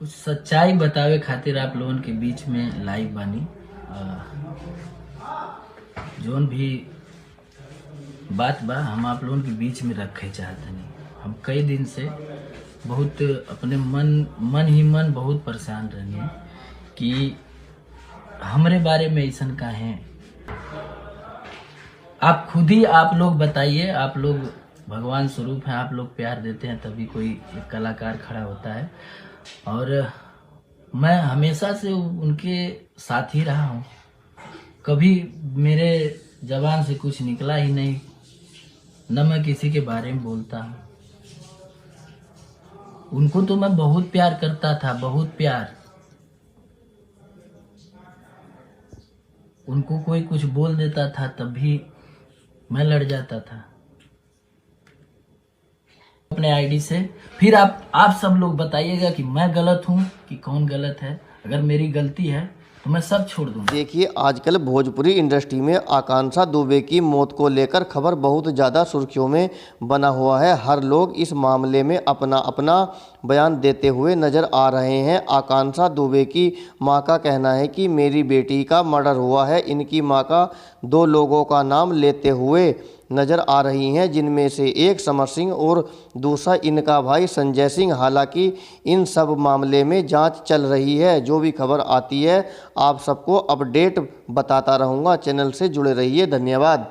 कुछ सच्चाई बतावे खातिर आप लोगन के बीच में लाइव बानी। जोन भी बात बा हम आप लोगन के बीच में रखे चाहतनी। हम कई दिन से बहुत अपने मन बहुत परेशान रहनी कि हमरे बारे में ऐसा का है। आप खुद ही आप लोग बताइए। आप लोग भगवान स्वरूप हैं, आप लोग प्यार देते हैं तभी कोई एक कलाकार खड़ा होता है। और मैं हमेशा से उनके साथ ही रहा हूँ, कभी मेरे जबान से कुछ निकला ही नहीं, न मैं किसी के बारे में बोलता हूँ। उनको तो मैं बहुत प्यार करता था, बहुत प्यार। उनको कोई कुछ बोल देता था तब भी मैं लड़ जाता था अपने आईडी से। फिर आप सब लोग बताइएगा कि मैं गलत हूँ कि कौन गलत है। अगर मेरी गलती है तो मैं सब छोड़ दूँगा। देखिए, आजकल भोजपुरी इंडस्ट्री में आकांक्षा दुबे की मौत को लेकर खबर बहुत ज़्यादा सुर्खियों में बना हुआ है। हर लोग इस मामले में अपना अपना बयान देते हुए नज़र आ रहे हैं। आकांक्षा दुबे की मां का कहना है कि मेरी बेटी का मर्डर हुआ है। इनकी मां का 2 लोगों का नाम लेते हुए नज़र आ रही हैं, जिनमें से एक समर सिंह और दूसरा इनका भाई संजय सिंह। हालांकि इन सब मामले में जांच चल रही है। जो भी खबर आती है आप सबको अपडेट बताता रहूँगा। चैनल से जुड़े रहिए। धन्यवाद।